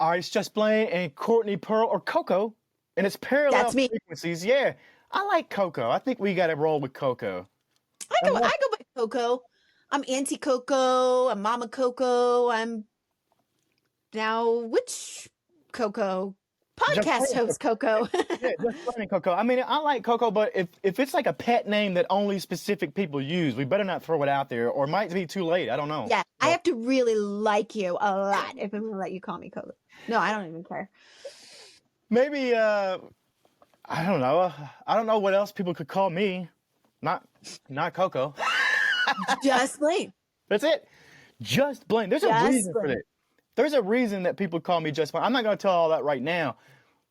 All right, it's just Blane and Courtney Pearl or Coco, and it's parallel That's me. frequencies. Yeah, I like Coco. I think we got to roll with Coco. I go by Coco. I'm Auntie Coco. I'm Mama Coco. I'm now which Coco? Podcast host Coco. Yeah, just Blane and Coco. I mean, I like Coco, but if it's like a pet name that only specific people use, we better not throw it out there, or it might be too late. I don't know. Yeah, I have to really like you a lot if I'm gonna let you call me Coco. No, I don't even care. Maybe I don't know. I don't know what else people could call me. Not Coco. Just Blane. That's it. Just Blane. There's a reason for that. There's a reason that people call me Just Blane. I'm not going to tell all that right now,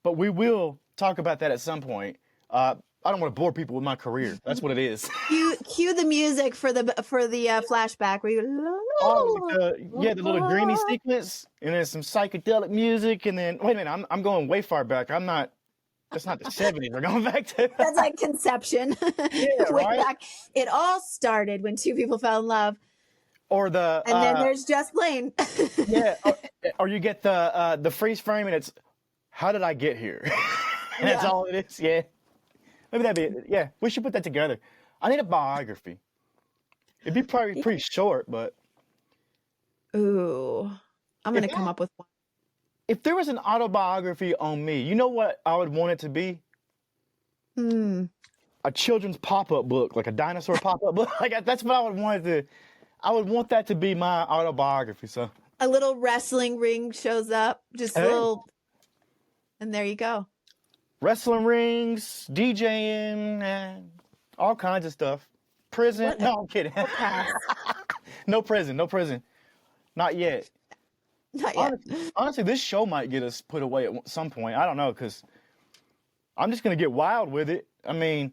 but we will talk about that at some point. I don't want to bore people with my career. That's what it is. Cue the music for the flashback where you. Yeah, the little dreamy sequence, and then some psychedelic music, and then wait a minute, I'm going way far back. I'm not. That's not the 70s. We're going back to. That's like Conception. Yeah, Way right? back. It all started when two people fell in love. Or the. And then there's Just Blane. Yeah, or you get the freeze frame, and it's how did I get here? And that's all it is. Yeah, maybe that'd be it. Yeah, we should put that together. I need a biography. It'd be probably pretty short, but. Ooh, I'm gonna come up with one. If there was an autobiography on me, you know what I would want it to be? A children's pop-up book, like a dinosaur pop-up book. Like that's what I would want it to. I would want that to be my autobiography. So a little wrestling ring shows up, just a little, and there you go. Wrestling rings, DJing, all kinds of stuff. Prison? No, I'm kidding. No prison. No prison. Not yet. Not yet. Honestly, this show might get us put away at some point. I don't know, because I'm just going to get wild with it. I mean,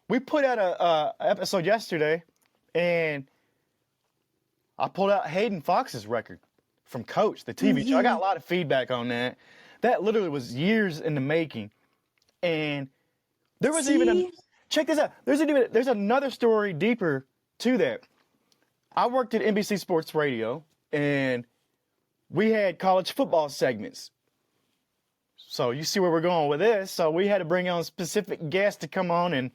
we put out a episode yesterday, and I pulled out Hayden Fox's record from Coach, the TV show. I got a lot of feedback on that. That literally was years in the making. And there was check this out. There's another story deeper to that. I worked at NBC Sports Radio, and we had college football segments. So you see where we're going with this. So we had to bring on specific guests to come on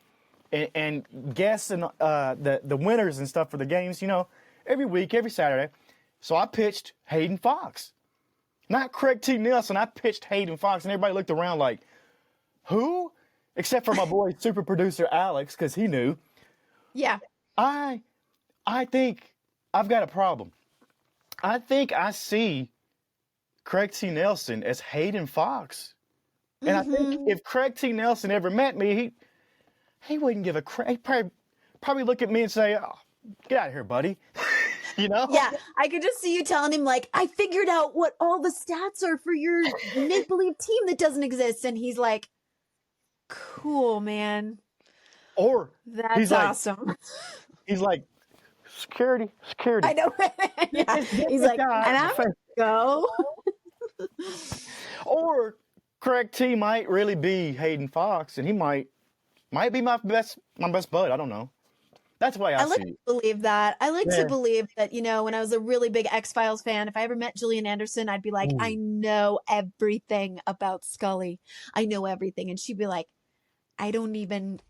and guess the winners and stuff for the games, every week, every Saturday. So I pitched Hayden Fox. Not Craig T. Nelson. I pitched Hayden Fox, and everybody looked around like, who? Except for my boy, super producer Alex, because he knew. Yeah. I think I've got a problem. I think I see Craig T. Nelson as Hayden Fox. And I think if Craig T. Nelson ever met me, he wouldn't give a crap. He'd probably look at me and say, oh, get out of here, buddy. Yeah, I could just see you telling him, like, I figured out what all the stats are for your make-believe team that doesn't exist. And he's like, cool, man. Or that's awesome. He's like, security. I know. Yeah. He's like, and I'm go. Or Craig T might really be Hayden Fox, and he might be my best bud. I don't know. That's why I see it. To believe that. I like to believe that, when I was a really big X-Files fan, if I ever met Gillian Anderson, I'd be like, I know everything about Scully. I know everything. And she'd be like, I don't even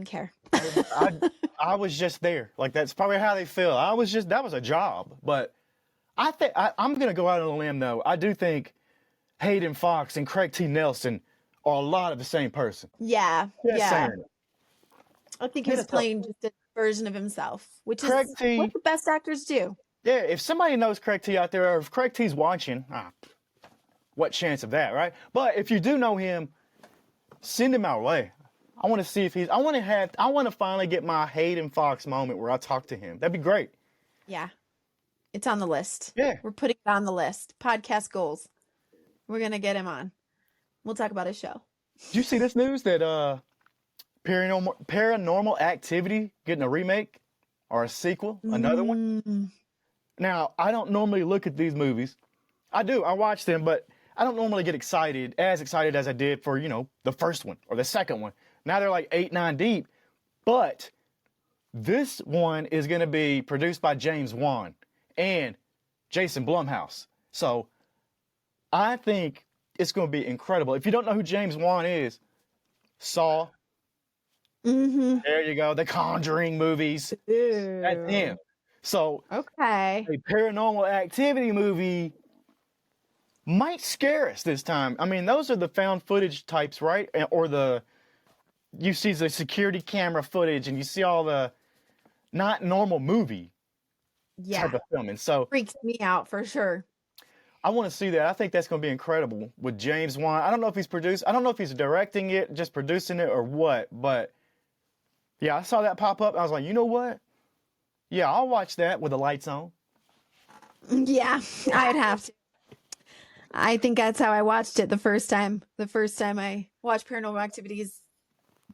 care. I was just there. Like, that's probably how they feel. That was a job. But I think I'm going to go out on a limb, though. I do think Hayden Fox and Craig T. Nelson are a lot of the same person. Yeah. Saying. I think he was playing just a version of himself, which is what the best actors do. Yeah, if somebody knows Craig T out there, or if Craig T's watching, what chance of that, right? But if you do know him, send him our way. I want to see if I want to finally get my Hayden Fox moment where I talk to him. That'd be great. Yeah. It's on the list. Yeah. We're putting it on the list. Podcast goals. We're going to get him on. We'll talk about his show. Did you see this news that Paranormal Activity getting a remake or a sequel, another one? Now, I don't normally look at these movies. I do. I watch them, but I don't normally get as excited as I did for, the first one or the second one. Now they're like 8, 9 deep. But this one is going to be produced by James Wan and Jason Blumhouse. So I think it's going to be incredible. If you don't know who James Wan is, Saw, Mm-hmm. there you go. The Conjuring movies, that's him. Ew. So Okay. a Paranormal Activity movie might scare us this time. I mean, those are the found footage types, right? Or you see the security camera footage and you see all the not normal movie type Yeah. of filming. So Freaks me out for sure. I want to see that. I think that's going to be incredible with James Wan. I don't know if he's I don't know if he's directing it, just producing it, or what. But yeah, I saw that pop up. I was like, you know what? Yeah, I'll watch that with the lights on. Yeah, I'd have to. I think that's how I watched it the first time. The first time I watched Paranormal Activities,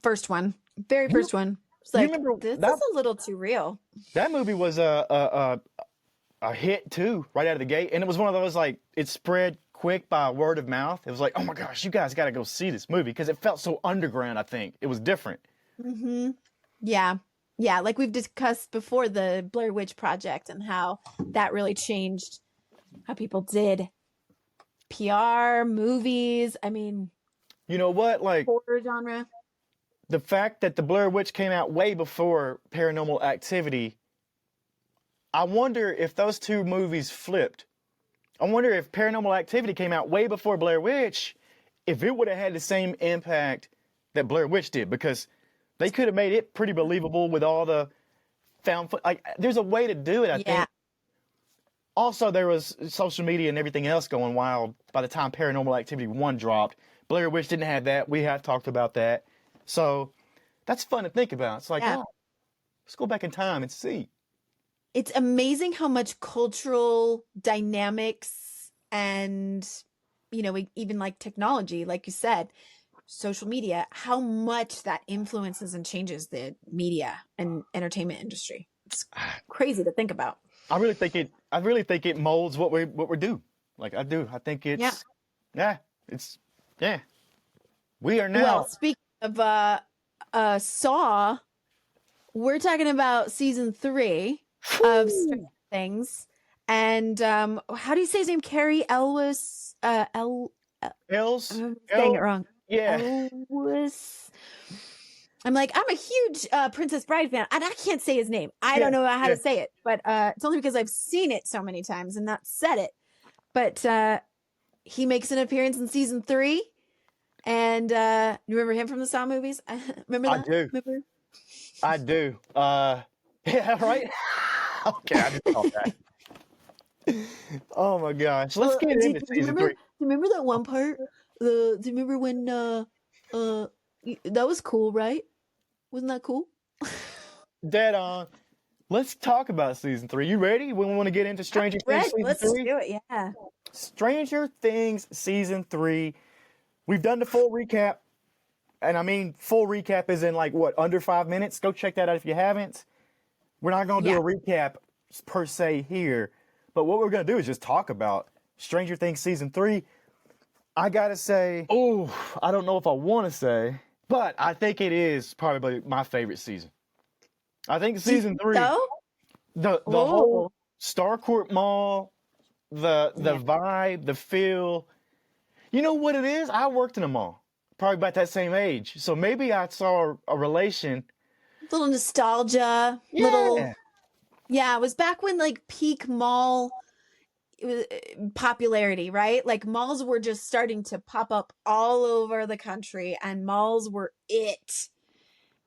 first one, very You, first one. It's you like, remember this is a little too real. that movie was a hit too, right out of the gate, and it was one of those like it spread quick by word of mouth. It was like, oh my gosh, you guys got to go see this movie because it felt so underground. I think it was different. Mm-hmm. Yeah. Yeah. Like we've discussed before, the Blair Witch Project and how that really changed how people did PR, movies. I mean, You know what? Like horror genre. the fact that the Blair Witch came out way before Paranormal Activity. I wonder if those two movies flipped. I wonder if Paranormal Activity came out way before Blair Witch, if it would have had the same impact that Blair Witch did, because they could have made it pretty believable with all the found foot. Like, there's a way to do it, I think. Also, there was social media and everything else going wild by the time Paranormal Activity 1 dropped. Blair Witch didn't have that. We have talked about that. So that's fun to think about. It's like, oh, let's go back in time and see. It's amazing how much cultural dynamics and, even like technology, like you said, social media, how much that influences and changes the media and entertainment industry. It's crazy to think about. I really think it molds what we do. Like I do. I think it's we are now. Well, speaking of Saw, we're talking about season 3 of Stranger Things. And how do you say his name? Carrie Elwes Els? I'm saying it wrong. Yeah. Elwes. I'm a huge Princess Bride fan, and I can't say his name. I don't know how to say it, but it's only because I've seen it so many times and not said it. But he makes an appearance in season 3, and you remember him from the Saw movies? Remember that? I do. Remember? I do. Yeah, right? Okay, I just thought that. Oh my gosh. Let's get into season 3. Do you remember that one part? Do you remember when that was cool, right? Wasn't that cool? Dead on. Let's talk about season 3. You ready? We want to get into Stranger Things season 3? Let's do it, yeah. Stranger Things season 3. We've done the full recap. And I mean, full recap is in under 5 minutes. Go check that out if you haven't. We're not going to do a recap per se here. But what we're going to do is just talk about Stranger Things season 3. I got to say, I don't know if I want to say, but I think it is probably my favorite season. I think season 3, the whole Starcourt Mall, the vibe, the feel. You know what it is? I worked in a mall, probably about that same age. So maybe I saw a relation. Little nostalgia. Yeah, it was back when peak mall popularity, right? Like malls were just starting to pop up all over the country, and malls were it.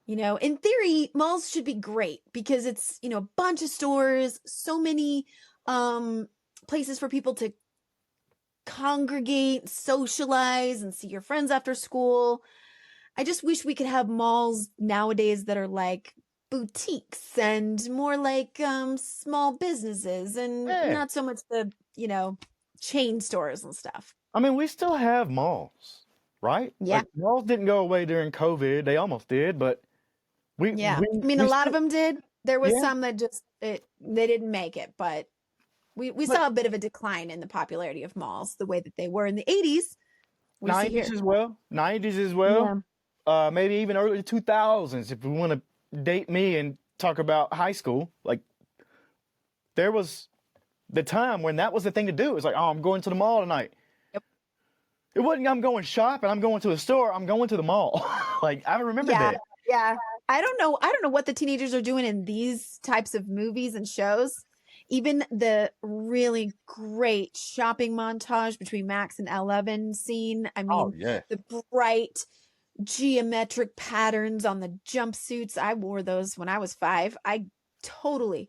In theory, malls should be great because it's, a bunch of stores, so many places for people to congregate, socialize, and see your friends after school. I just wish we could have malls nowadays that are like boutiques and more like small businesses and not so much the, chain stores and stuff. I mean, we still have malls, right? Yeah. Malls didn't go away during COVID. They almost did, but a lot of them did. There was some that just they didn't make it, but we saw a bit of a decline in the popularity of malls the way that they were in the 80s. 90s as well. 90s as well. Yeah. Maybe even early 2000s if we want to date me and talk about high school. Like there was the time when that was the thing to do. It's like, oh, I'm going to the mall tonight. Yep. It wasn't I'm going shopping, I'm going to a store, I'm going to the mall. Like, I remember that. Yeah. I don't know what the teenagers are doing in these types of movies and shows. Even the really great shopping montage between Max and 11 scene. I Oh, mean, yeah. the bright geometric patterns on the jumpsuits. I wore those when I was 5. I totally.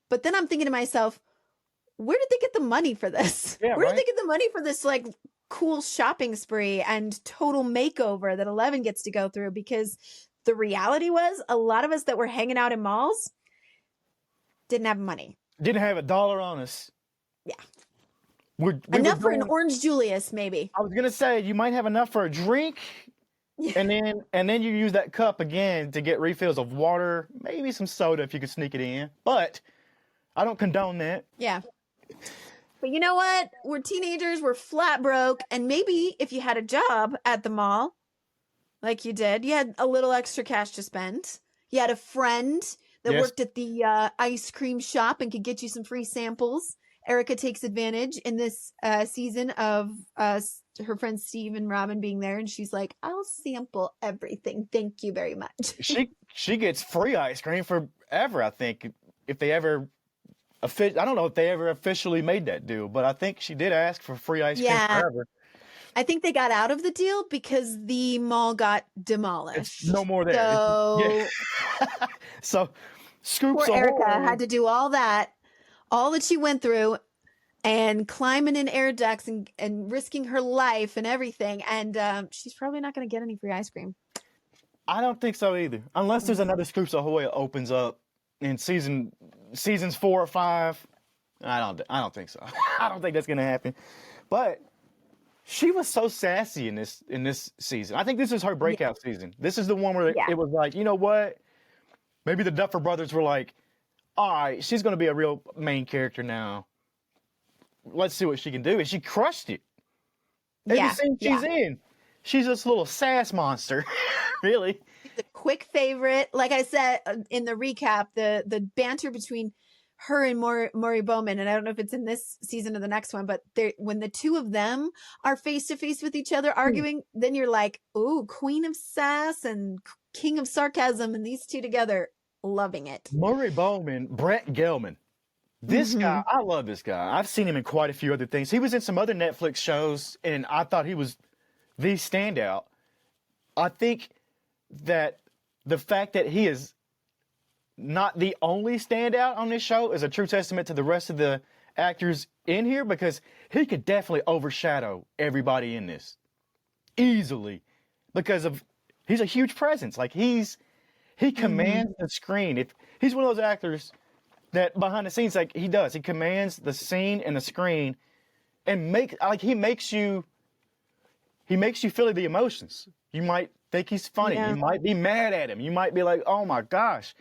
But then I'm thinking to myself, where did they get the money for this? Yeah, Where did right? they get the money for this like cool shopping spree and total makeover that 11 gets to go through? Because the reality was a lot of us that were hanging out in malls didn't have money. Didn't have $1 on us. Yeah. We Enough were for an Orange Julius, maybe. I was gonna say you might have enough for a drink, and then you use that cup again to get refills of water, maybe some soda if you could sneak it in. But I don't condone that. Yeah. But you know what? We're teenagers, we're flat broke, and maybe if you had a job at the mall, like you did, you had a little extra cash to spend. You had a friend that worked at the ice cream shop and could get you some free samples. Erica takes advantage in this season of her friends Steve and Robin being there, and she's like, "I'll sample everything. Thank you very much." She gets free ice cream forever. I think if they ever, I don't know if they ever officially made that deal, but I think she did ask for free ice cream forever. I think they got out of the deal because the mall got demolished. It's no more there. So, so Scoops poor Erica had to do all that she went through and climbing in air ducts and risking her life and everything. And she's probably not going to get any free ice cream. I don't think so either. Unless there's another Scoops Ahoy opens up in seasons 4 or 5. I don't think so. I don't think that's going to happen. But she was so sassy in this season. I think this is her breakout season. This is the one where it was like, you know what? Maybe the Duffer Brothers were like, all right, she's going to be a real main character now. Let's see what she can do. And she crushed it. Every scene she's in, she's this little sass monster. Really. The quick favorite. Like I said in the recap, the banter between her and Maury Bowman, and I don't know if it's in this season or the next one, but when the two of them are face to face with each other arguing, then you're like, ooh, Queen of Sass and King of Sarcasm, and these two together, loving it. Maury Bowman, Brett Gelman. This guy, I love this guy. I've seen him in quite a few other things. He was in some other Netflix shows, and I thought he was the standout. I think that the fact that he is not the only standout on this show is a true testament to the rest of the actors in here, because he could definitely overshadow everybody in this easily because of he's a huge presence. Like he commands the screen. If he's one of those actors that behind the scenes, like he commands the scene and the screen, and he makes you feel the emotions. You might think he's funny. You might be mad at him. You might be like, oh my gosh.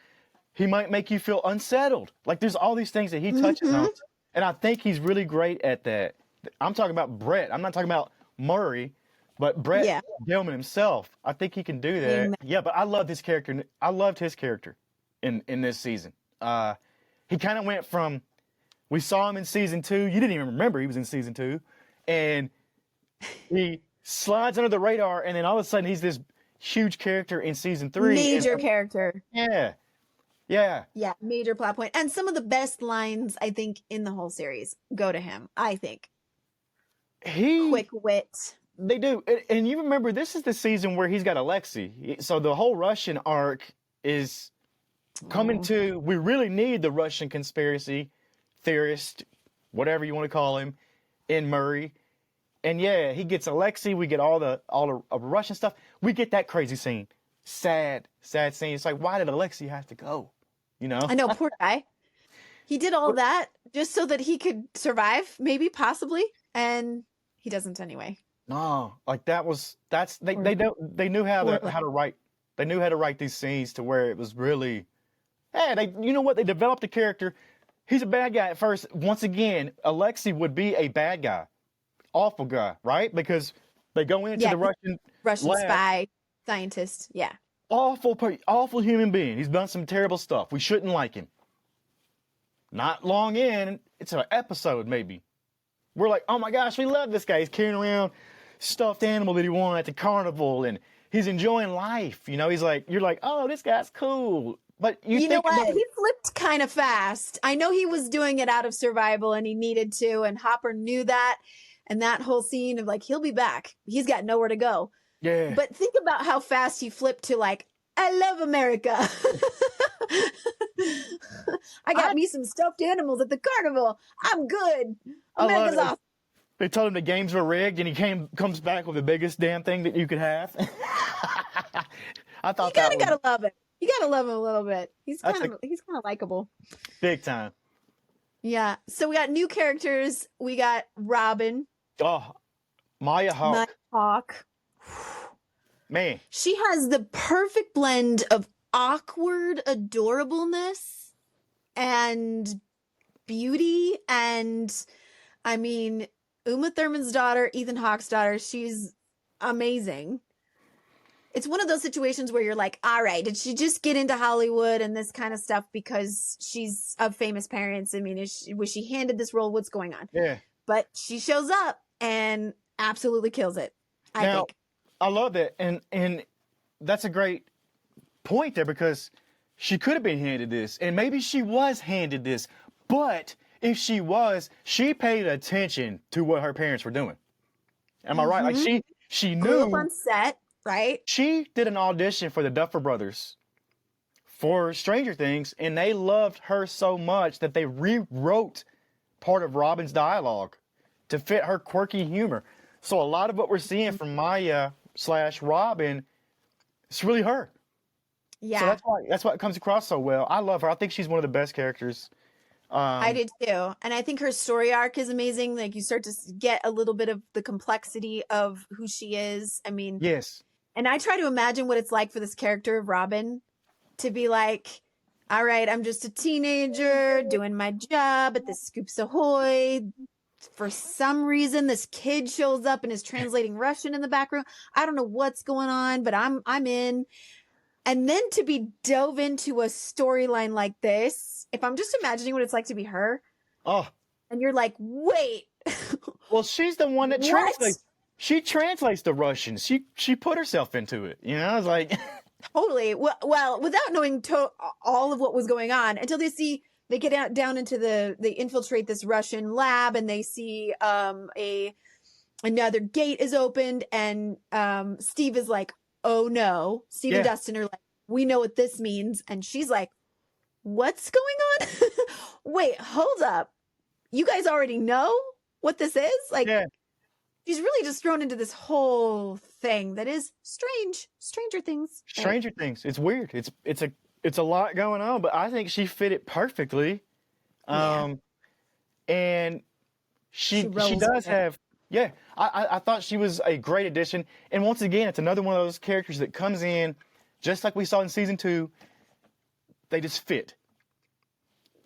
He might make you feel unsettled. Like there's all these things that he touches on. And I think he's really great at that. I'm talking about Brett. I'm not talking about Murray, but Brett Gelman himself. I think he can do that. Yeah, but I love this character. I loved his character in this season. He kind of went from, we saw him in season 2. You didn't even remember he was in season 2. And he slides under the radar, and then all of a sudden he's this huge character in season 3. Major character. Yeah. Yeah, major plot point. And some of the best lines, I think, in the whole series go to him, I think. Quick wit. They do. And you remember, this is the season where he's got Alexei. So the whole Russian arc is coming to, we really need the Russian conspiracy theorist, whatever you want to call him, in Murray. And yeah, he gets Alexei. We get all the Russian stuff. We get that crazy scene. Sad scene. It's like, why did Alexei have to go? You know? I know, poor guy. He did all that just so that he could survive, maybe, possibly, and he doesn't anyway. No, like they knew how to write. They knew how to write these scenes to where it was really, you know what? They developed a character. He's a bad guy at first. Once again, Alexei would be a bad guy, awful guy, right? Because they go into the Russian lab. Spy scientist, awful human being. He's done some terrible stuff. We shouldn't like him. Not long in, it's an episode maybe. We're like, oh my gosh, we love this guy. He's carrying around stuffed animal that he won at the carnival, and he's enjoying life. You know, he's like, you're like, oh, this guy's cool. But You know think what? about He flipped kind of fast. I know he was doing it out of survival and he needed to, and Hopper knew that. And that whole scene of like, he'll be back. He's got nowhere to go. yeah. But think about how fast he flipped to like, I love America. I got me some stuffed animals at the carnival. I'm good. America's awesome. They told him the games were rigged, and he comes back with the biggest damn thing that you could have. I thought you gotta love it. You gotta love him a little bit. He's kind of likable. Big time. Yeah. So we got new characters. We got Robin. Oh, Maya Hawke. Maya Hawke. Man. She has the perfect blend of awkward adorableness and beauty. And I mean, Uma Thurman's daughter, Ethan Hawke's daughter, she's amazing. It's one of those situations where you're like, all right, did she just get into Hollywood and this kind of stuff because she's of famous parents? I mean, was she handed this role? What's going on? Yeah. But she shows up and absolutely kills it, I think. I love that. And that's a great point there, because she could have been handed this, and maybe she was handed this, but if she was, she paid attention to what her parents were doing. Am I right? Like she knew. Grew up on set. Right. She did an audition for the Duffer Brothers for Stranger Things, and they loved her so much that they rewrote part of Robin's dialogue to fit her quirky humor. So a lot of what we're seeing from Maya / Robin, it's really her. Yeah. So that's why it comes across so well. I love her. I think she's one of the best characters. I did too. And I think her story arc is amazing. Like, you start to get a little bit of the complexity of who she is. I mean, yes. And I try to imagine what it's like for this character of Robin to be like, all right, I'm just a teenager doing my job at the Scoops Ahoy. For some reason, this kid shows up and is translating Russian in the background. I don't know what's going on, but I'm in. And then to be dove into a storyline like this, if I'm just imagining what it's like to be her, and you're like, wait. Well, she's the one that translates. She translates the Russian. She put herself into it. You know, I was like, totally. Well, without knowing all of what was going on, until they get down into they infiltrate this Russian lab, and they see another gate is opened, and Steve is like, oh no. Steve and Dustin are like, we know what this means, and she's like, what's going on? Wait, hold up. You guys already know what this is? Like. Yeah. She's really just thrown into this whole thing that is strange. Stranger Things. Stranger Things. It's weird. It's a lot going on, but I think she fit it perfectly. And she does have. Yeah, I thought she was a great addition. And once again, it's another one of those characters that comes in, just like we saw in season 2. They just fit.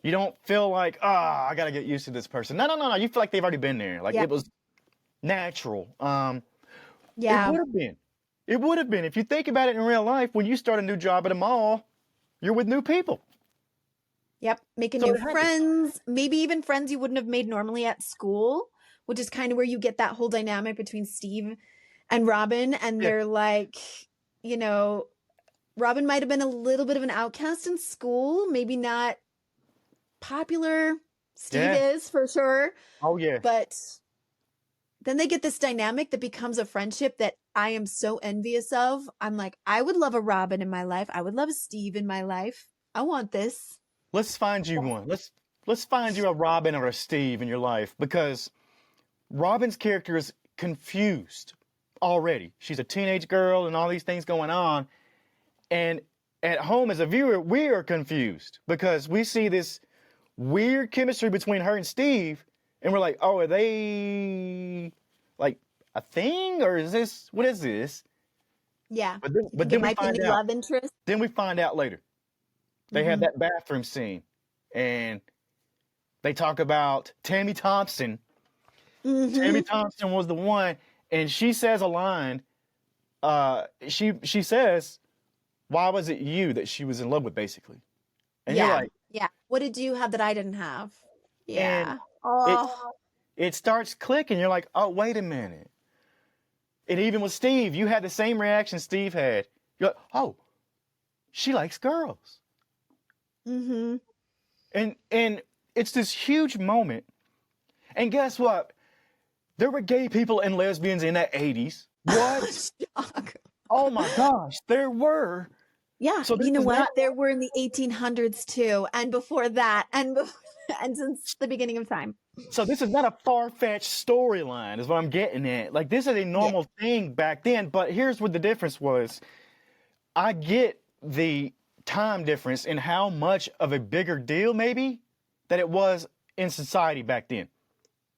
You don't feel like, I got to get used to this person. No. You feel like they've already been there. Like it was natural. Yeah. It would have been. If you think about it in real life, when you start a new job at a mall, you're with new people. Yep. Making new friends, maybe even friends you wouldn't have made normally at school, which is kind of where you get that whole dynamic between Steve and Robin. And they're like, you know, Robin might have been a little bit of an outcast in school, maybe not popular. Steve is for sure. Oh, yeah. But then they get this dynamic that becomes a friendship that I am so envious of. I'm like, I would love a Robin in my life. I would love a Steve in my life. I want this. Let's find you one. Let's find you a Robin or a Steve in your life, because Robin's character is confused already. She's a teenage girl and all these things going on. And at home as a viewer, we are confused because we see this weird chemistry between her and Steve. And we're like, oh, are they like a thing, or what is this? Yeah. But then we find out. Love interest. Then we find out later. They have that bathroom scene, and they talk about Tammy Thompson. Tammy Thompson was the one, and she says a line. She says, "Why was it you that she was in love with?" Basically, and you're like, what did you have that I didn't have? Yeah. It starts clicking. You're like, oh, wait a minute. And even with Steve, you had the same reaction Steve had. You're like, oh, she likes girls. Mm-hmm. And it's this huge moment. And guess what? There were gay people and lesbians in the 80s. What? Shock. Oh my gosh, there were. Yeah, So this you know is what? not, There were in the 1800s too, and before that, and since the beginning of time. so this is not a far-fetched storyline, is what I'm getting at. Like, this is a Yeah. normal thing back then, but here's what the difference was. I get the time difference in how much of a bigger deal, maybe, that it was in society back then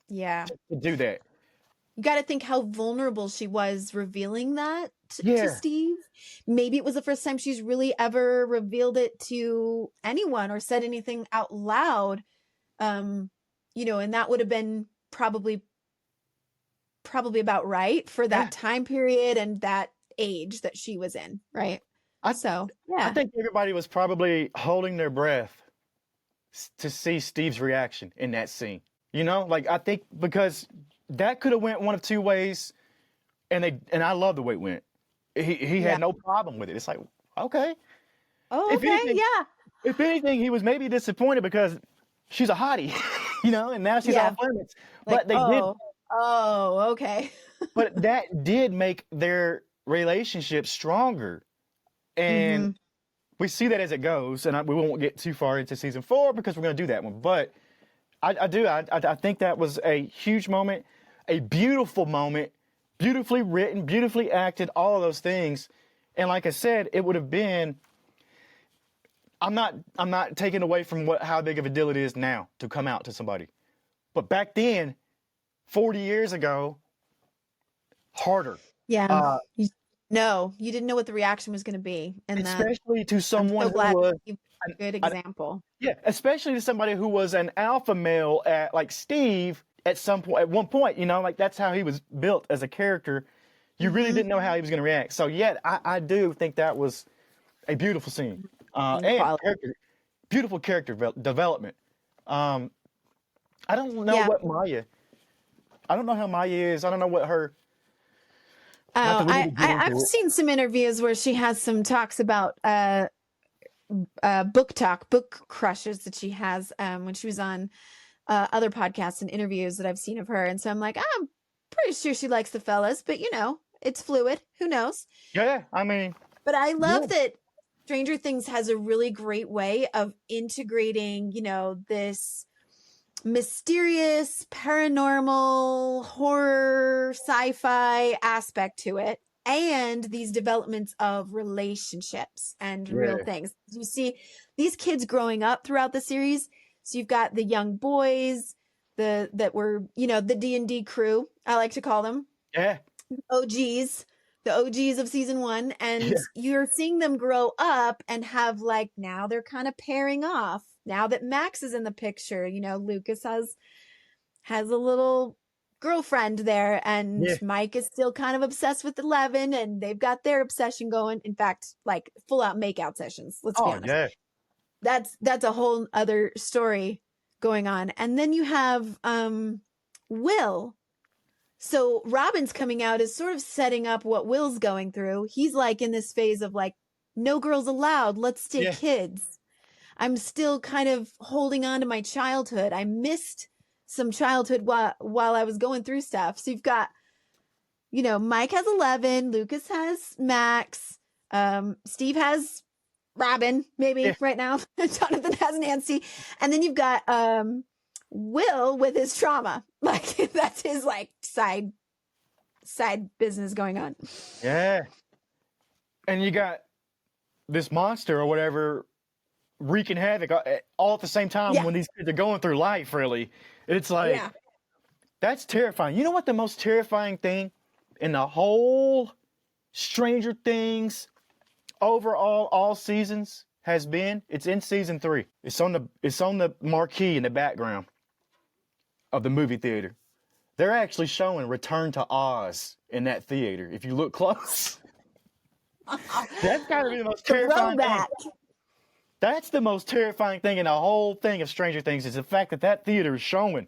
Yeah. to do that. You got to think how vulnerable she was revealing that to Yeah. Steve. Maybe it was the first time she's really ever revealed it to anyone or said anything out loud. You know, and that would have been probably about right for that time period and that age that she was in, right? I think everybody was probably holding their breath to see Steve's reaction in that scene. You know, like, I think because that could have went one of two ways, and I love the way it went. He had no problem with it. It's like, okay. Oh, If okay, anything- yeah. If anything, he was maybe disappointed because she's a hottie, you know, and now she's off limits. Like, But they did. Oh, okay. But that did make their relationship stronger, and we see that as it goes. And we won't get too far into season 4 because we're going to do that one. But I think that was a huge moment, a beautiful moment, beautifully written, beautifully acted, all of those things. And like I said, it would have been. I'm not taking away from how big of a deal it is now to come out to somebody, but back then, 40 years ago, harder. Yeah. No, you didn't know what the reaction was going to be, and Especially to someone I'm so glad who was you gave a good example. especially to somebody who was an alpha male like Steve at one point, you know, like that's how he was built as a character. You really didn't know how he was going to react. So yeah, I do think that was a beautiful scene. And beautiful character development. I don't know what Maya. I don't know how Maya is. I don't know what her. I've seen some interviews where she has some talks about book crushes that she has when she was on other podcasts and interviews that I've seen of her. And so I'm like, I'm pretty sure she likes the fellas, but you know, it's fluid. Who knows? Yeah, I mean. But I love that Stranger Things has a really great way of integrating, you know, this mysterious, paranormal, horror, sci-fi aspect to it, and these developments of relationships and real things. You see these kids growing up throughout the series. So you've got the young boys, that were, you know, the D&D crew, I like to call them. Yeah. The OGs of season 1, and you're seeing them grow up and have, like, now they're kind of pairing off. Now that Max is in the picture, you know, Lucas has a little girlfriend there, and Mike is still kind of obsessed with 11, and they've got their obsession going. In fact, like full out makeout sessions. Let's be honest. Yeah. That's a whole other story going on. And then you have Will. So Robin's coming out is sort of setting up what Will's going through. He's like in this phase of like, no girls allowed. Let's stay kids. I'm still kind of holding on to my childhood. I missed some childhood while I was going through stuff. So you've got, you know, Mike has 11, Lucas has Max, Steve has Robin, maybe right now. Jonathan has Nancy. And then you've got Will with his trauma. Like that's his like side business going on. Yeah. And you got this monster or whatever wreaking havoc all at the same time when these kids are going through life, really. It's like, that's terrifying. You know what the most terrifying thing in the whole Stranger Things overall all seasons has been? It's in season 3. It's on the marquee in the background of the movie theater. They're actually showing Return to Oz in that theater. If you look close, that's gotta be the most terrifying thing. That's the most terrifying thing in the whole thing of Stranger Things is the fact that theater is showing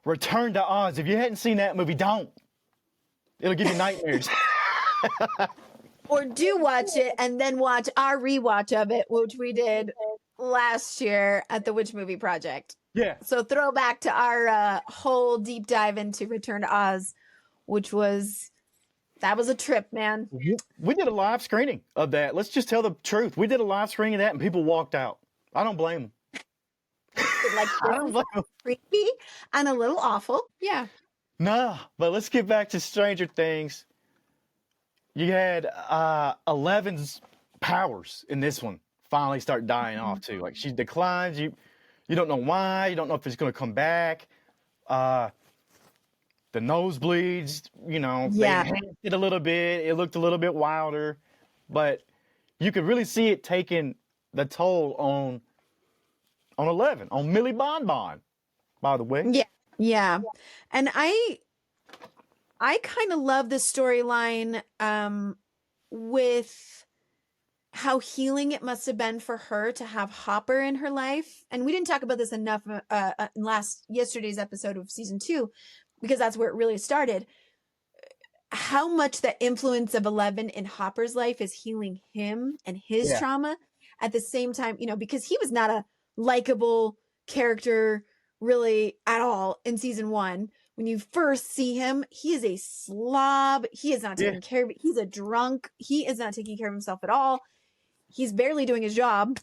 Return to Oz. If you hadn't seen that movie, don't. It'll give you nightmares. Or do watch it and then watch our rewatch of it, which we did last year at the Witch Movie Project. Yeah. So throw back to our whole deep dive into Return to Oz, which was a trip, man. We did a live screening of that. Let's just tell the truth. We did a live screening of that and people walked out. I don't blame them. Like, I don't blame them. creepy and a little awful. Yeah. Nah, but let's get back to Stranger Things. You had 11's powers in this one finally start dying off too. Like she declines. You don't know why. You don't know if it's going to come back. The nosebleeds, they enhanced it a little bit. It looked a little bit wilder, but you could really see it taking the toll on 11, on Millie Bonbon, by the way. Yeah. Yeah. And I kind of love the storyline with how healing it must have been for her to have Hopper in her life. And we didn't talk about this enough in yesterday's episode of season 2, because that's where it really started. How much the influence of 11 in Hopper's life is healing him and his trauma at the same time, because he was not a likable character really at all in season 1. When you first see him, he is a slob. He is not taking care of it. He's a drunk. He is not taking care of himself at all. He's barely doing his job.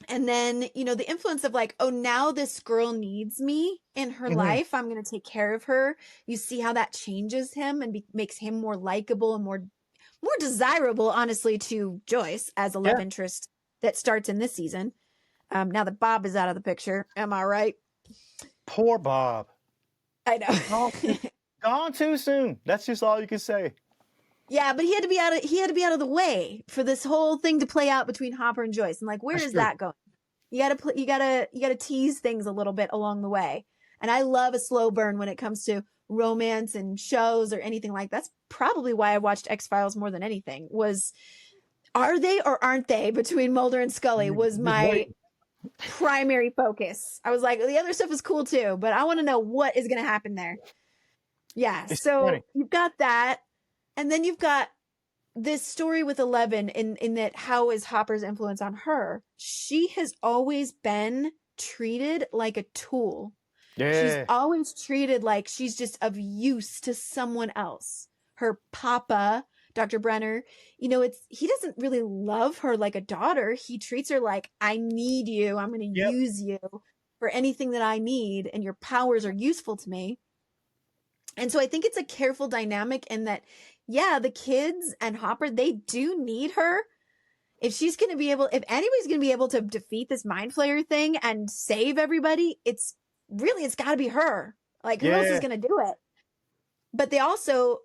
And then, the influence of like, oh, now this girl needs me in her life. I'm going to take care of her. You see how that changes him and makes him more likable and more desirable, honestly, to Joyce as a love interest that starts in this season. Now that Bob is out of the picture. Am I right? Poor Bob. I know. Gone too soon. That's just all you can say. Yeah, but he had to be out of the way for this whole thing to play out between Hopper and Joyce. And like, where is that going? You gotta tease things a little bit along the way. And I love a slow burn when it comes to romance and shows or anything like that. That's probably why I watched X-Files more than anything. Was are they or aren't they between Mulder and Scully was my primary focus. I was like, the other stuff is cool too, but I want to know what is going to happen there. Yeah. So funny. You've got that. And then you've got this story with 11 in that how is Hopper's influence on her? She has always been treated like a tool. Yeah. She's always treated like she's just of use to someone else. Her papa, Dr. Brenner, he doesn't really love her like a daughter. He treats her like, I need you. I'm going to use you for anything that I need. And your powers are useful to me. And so I think it's a careful dynamic in that, the kids and Hopper, they do need her. If anybody's going to be able to defeat this mind flayer thing and save everybody, it's got to be her. Like, who else is going to do it? But they also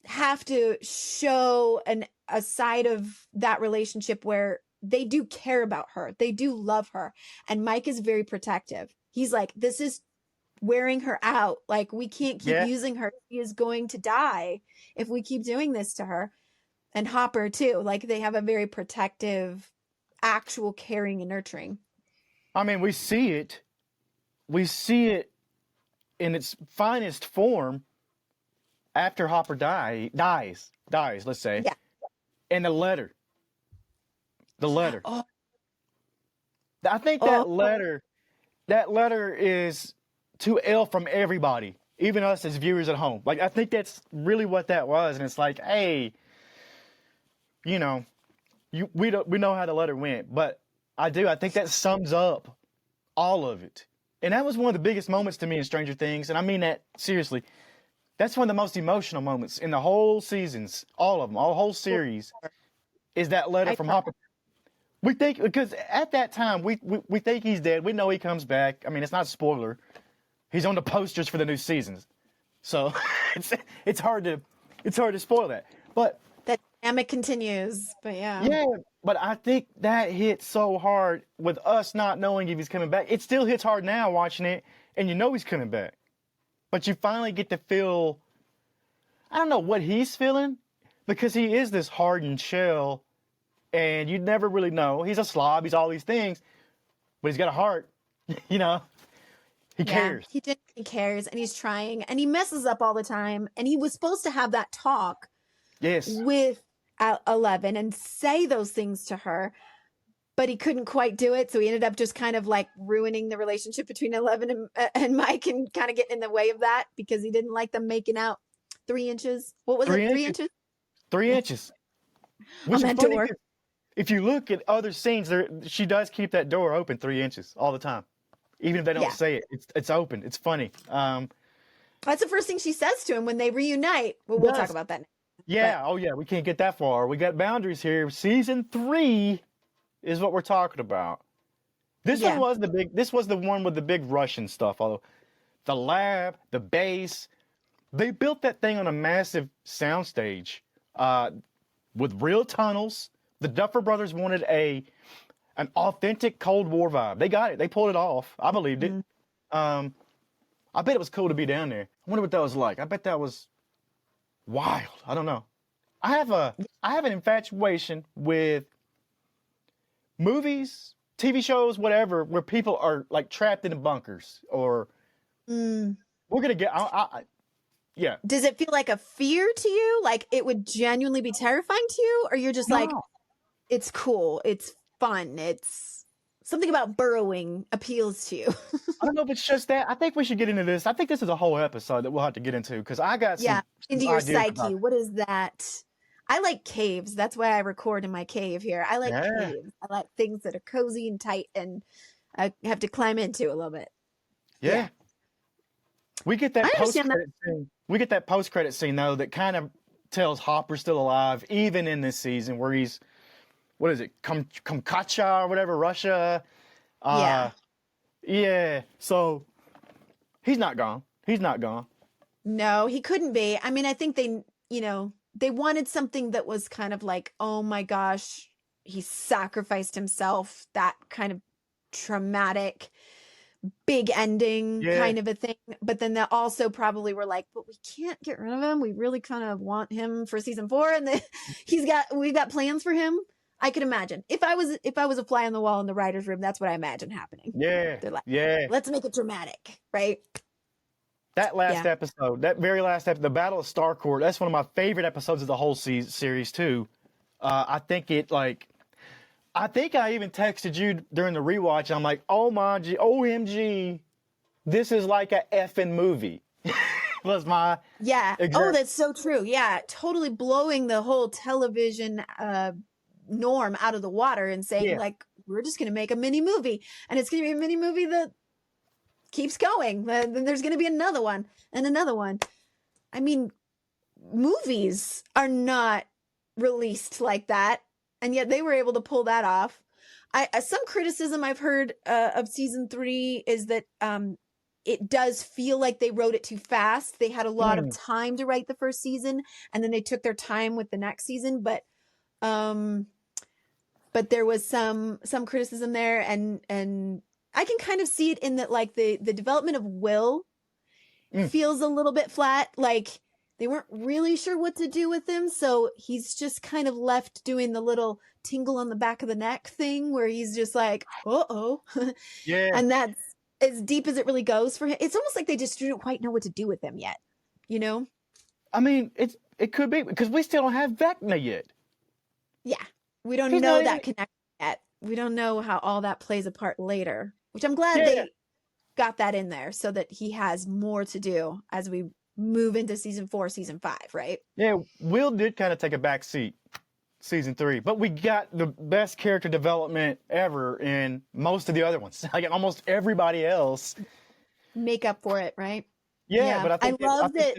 have to show a side of that relationship where they do care about her. They do love her. And Mike is very protective. He's like, this is wearing her out. Like, we can't keep using her. She is going to die if we keep doing this to her. And Hopper too. Like, they have a very protective, actual caring and nurturing. I mean, we see it in its finest form after Hopper dies, let's say. Yeah. And the letter. Oh. I think that letter is to L from everybody, even us as viewers at home. Like, I think that's really what that was. And it's like, hey, we know how the letter went, but I think that sums up all of it. And that was one of the biggest moments to me in Stranger Things. And I mean that seriously. That's one of the most emotional moments in the whole seasons, all of them, all whole series, is that letter from Hopper. We think, because at that time, we think he's dead. We know he comes back. I mean, it's not a spoiler. He's on the posters for the new seasons. So it's hard to spoil that. But that dynamic continues. But yeah, but I think that hit so hard with us not knowing if he's coming back. It still hits hard now watching it, and he's coming back. But you finally get to feel, I don't know what he's feeling, because he is this hardened shell, and you never really know. He's a slob, he's all these things, but he's got a heart, He cares. he cares and he's trying and he messes up all the time. And he was supposed to have that talk with 11 and say those things to her, but he couldn't quite do it. So he ended up just kind of like ruining the relationship between 11 and Mike and kind of getting in the way of that because he didn't like them making out 3 inches. What was it? 3 inches? 3 inches. Which is funny, if you look at other scenes, she does keep that door open 3 inches all the time. Even if they don't say it, it's open. It's funny. That's the first thing she says to him when they reunite. Well, we'll talk about that now. Yeah. But, we can't get that far. We got boundaries here. Season 3 is what we're talking about. This one was this was the one with the big Russian stuff. Although the lab, the base, they built that thing on a massive soundstage with real tunnels. The Duffer Brothers wanted an authentic Cold War vibe. They got it. They pulled it off. I believed it. I bet it was cool to be down there. I wonder what that was like. I bet that was wild. I don't know. I have an infatuation with movies, TV shows, whatever, where people are like trapped in bunkers or we're gonna get. Yeah. Does it feel like a fear to you? Like it would genuinely be terrifying to you, or you're just like, it's cool, it's fun, it's something about burrowing appeals to you? I don't know if it's just that. I think we should get into this. I think this is a whole episode that we'll have to get into because I got some into your psyche. What is that? I like caves. That's why I record in my cave here. I like caves. I like things that are cozy and tight and I have to climb into a little bit. Yeah. We get that post-credit scene. We get that post-credit scene though that kind of tells Hopper's still alive, even in this season where he's, what is it, Kamchatka or whatever, Russia. Yeah. So he's not gone. He's not gone. No, he couldn't be. I mean, I think they wanted something that was kind of like, oh my gosh, he sacrificed himself, that kind of traumatic big ending kind of a thing. But then they also probably were like, but we can't get rid of him. We really kind of want him for season 4. And we've got plans for him. I could imagine if I was a fly on the wall in the writer's room, that's what I imagine happening. Yeah. They're like, let's make it dramatic. Right. That last episode, that very last episode, the Battle of Starcourt, that's one of my favorite episodes of the whole series too. I think I even texted you during the rewatch. I'm like, OMG, this is like a effing movie. Was my that's so true. Yeah, totally blowing the whole television norm out of the water and saying like, we're just going to make a mini movie, and it's going to be a mini movie that keeps going. Then there's going to be another one and another one. I mean, movies are not released like that. And yet they were able to pull that off. Some criticism I've heard of season 3 is that it does feel like they wrote it too fast. They had a lot of time to write the first season, and then they took their time with the next season. But there was some criticism there, and I can kind of see it in that, like the development of Will feels a little bit flat. Like they weren't really sure what to do with him. So he's just kind of left doing the little tingle on the back of the neck thing where he's just like, uh-oh. Yeah. And that's as deep as it really goes for him. It's almost like they just didn't quite know what to do with him yet, you know? I mean, it could be because we still don't have Vecna yet. Yeah. We don't know that connection yet. We don't know how all that plays a part later, which I'm glad they got that in there so that he has more to do as we move into season 4, season 5, right? Yeah, Will did kind of take a back seat season 3, but we got the best character development ever in most of the other ones. Like almost everybody else make up for it, right? Yeah. But I love that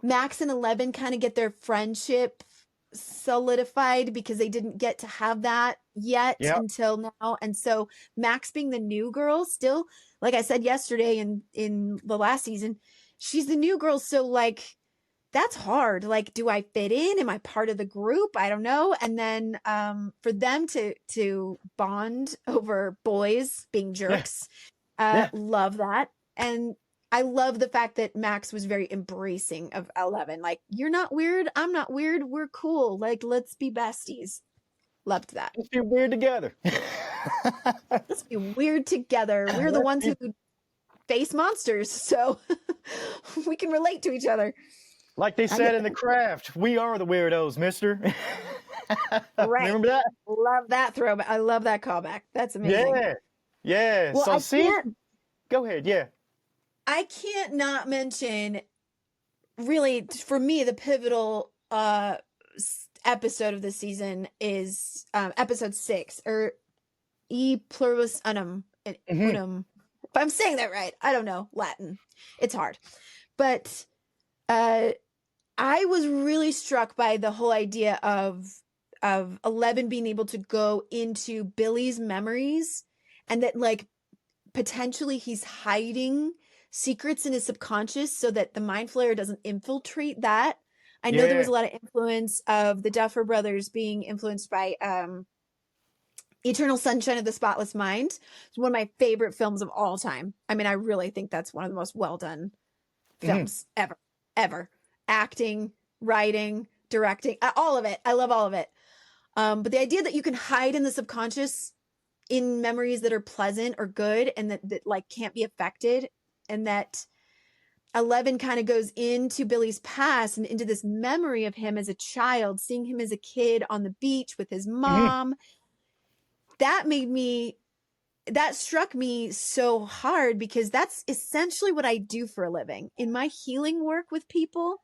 Max and 11 kind of get their friendship solidified because they didn't get to have that yet until now. And so Max being the new girl still, like I said yesterday in the last season, she's the new girl. So like, that's hard. Like, do I fit in? Am I part of the group? I don't know. And then for them to bond over boys being jerks, love that. And I love the fact that Max was very embracing of 11. Like, you're not weird. I'm not weird. We're cool. Like, let's be besties. Loved that. Let's be weird together. Let's be weird together. We're the ones who face monsters, so we can relate to each other. Like they said in The Craft, we are the weirdos, mister. Right. Remember that? Love that throwback. I love that callback. That's amazing. Yeah. Yeah. Well, So go ahead. Yeah. I can't not mention, really, for me, the pivotal episode of the season is episode 6, or E pluribus unum. Unum. If I'm saying that right, I don't know Latin. It's hard. But I was really struck by the whole idea of 11 being able to go into Billy's memories, and that, like, potentially he's hiding secrets in his subconscious so that the mind flayer doesn't infiltrate that. I know there was a lot of influence of the Duffer Brothers being influenced by Eternal Sunshine of the Spotless Mind. It's one of my favorite films of all time. I mean, I really think that's one of the most well done films ever. Acting, writing, directing, all of it. I love all of it. But the idea that you can hide in the subconscious in memories that are pleasant or good, and that like can't be affected, and that 11 kind of goes into Billy's past and into this memory of him as a child, seeing him as a kid on the beach with his mom. That struck me so hard, because that's essentially what I do for a living in my healing work with people.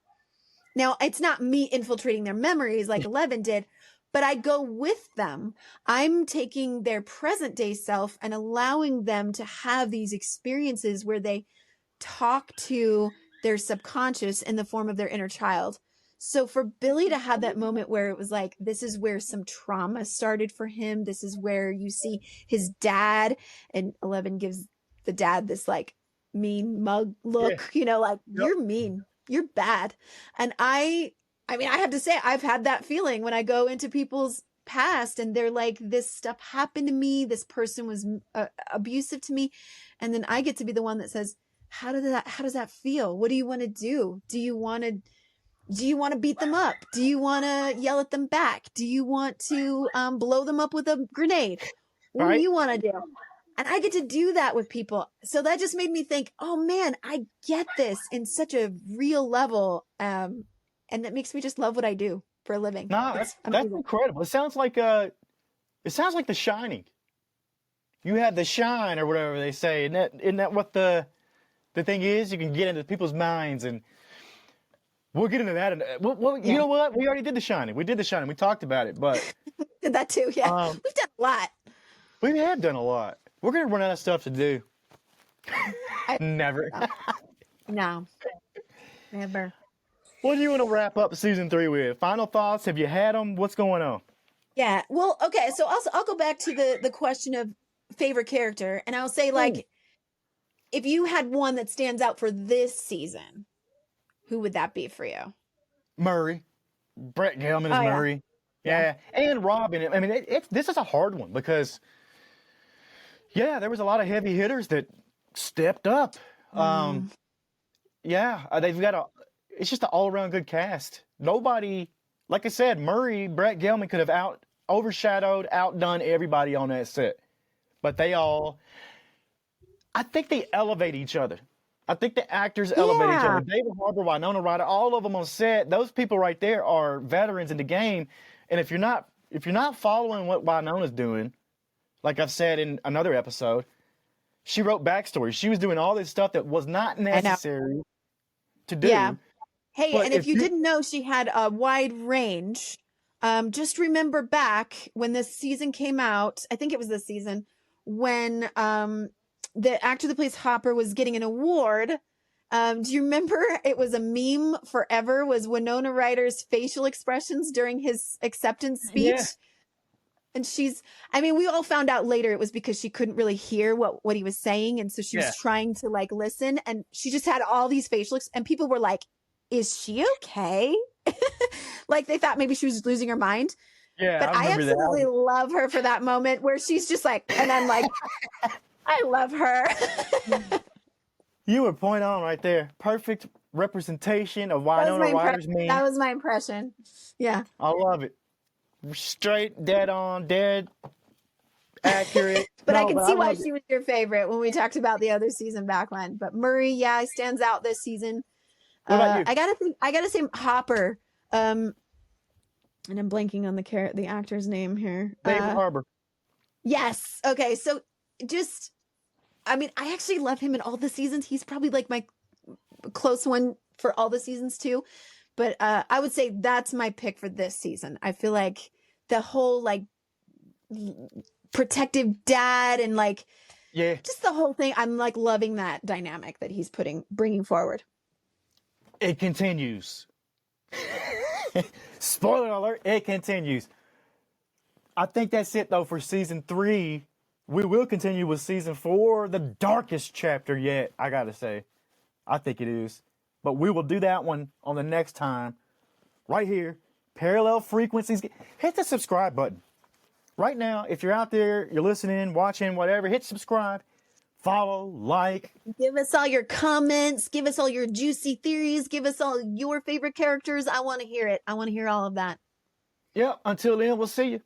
Now, it's not me infiltrating their memories like 11 did, but I go with them. I'm taking their present day self and allowing them to have these experiences where they talk to their subconscious in the form of their inner child. So for Billy to have that moment where it was like, this is where some trauma started for him. This is where you see his dad, and 11 gives the dad this like mean mug look, like, you're mean, you're bad. And I mean, I have to say, I've had that feeling when I go into people's past and they're like, this stuff happened to me. This person was abusive to me. And then I get to be the one that says, how does that feel? What do you want to do? Do you want to beat them up? Do you want to yell at them back? Do you want to blow them up with a grenade? What do you want to do? And I get to do that with people. So that just made me think, oh man, I get this in such a real level. And that makes me just love what I do for a living. No, that's incredible. It sounds like The Shining. You have the shine, or whatever they say. Isn't that what the thing is? You can get into people's minds, and we'll get into that. And you know what? We already did The Shining. We did The Shining. We talked about it, but did that too. Yeah, we've done a lot. We have done a lot. We're gonna run out of stuff to do. Never. No. Never. What do you want to wrap up season 3 with? Final thoughts? Have you had them? What's going on? Yeah. Well, okay. So I'll go back to the question of favorite character, and I'll say, like, if you had one that stands out for this season, who would that be for you? Murray. Brett Gelman is Murray. Yeah. And Robin. I mean, this is a hard one, because there was a lot of heavy hitters that stepped up. They've got it's just an all-around good cast. Nobody, like I said, Brett Gelman could have outdone everybody on that set. But I think they elevate each other. I think the actors elevate each other. David Harbour, Winona Ryder, all of them on set, those people right there are veterans in the game. And if you're not following what Winona's doing, like I've said in another episode, she wrote backstories. She was doing all this stuff that was not necessary to do. Yeah. Hey, but and if you didn't know she had a wide range, just remember back when this season came out, I think it was this season, when the actor that plays Hopper was getting an award. Do you remember it was a meme forever, was Winona Ryder's facial expressions during his acceptance speech? Yeah. And we all found out later it was because she couldn't really hear what he was saying. And so she was trying to like listen, and she just had all these facial and people were like, is she okay? Like they thought maybe she was losing her mind. Yeah. But I absolutely love her for that moment where she's just like, and I'm like, I love her. You were point on right there. Perfect representation of Winona Ryder's meme. That was my impression. Yeah. I love it. Straight, dead on, dead accurate. But I No, can but see I why love it. she was your favorite when we talked about the other season back when. But Murray, yeah, he stands out this season. What about you? I gotta say Hopper. And I'm blanking on the actor's name here. David Harbour. Yes. Okay. So just, I mean, I actually love him in all the seasons. He's probably like my close one for all the seasons too. But I would say that's my pick for this season. I feel like the whole like protective dad and like Yeah, just the whole thing. I'm like loving that dynamic that he's bringing forward. it continues. Spoiler alert, it continues. I think that's it though for season 3. We will continue with season 4, the darkest chapter yet, I gotta say. I think it is. But we will do that one on the next time. Right here, Parallel Frequencies. Hit the subscribe button. Right now, if you're out there, you're listening, watching, whatever, hit subscribe, follow, like. Give us all your comments. Give us all your juicy theories. Give us all your favorite characters. I want to hear it. I want to hear all of that. Yep, until then, we'll see you.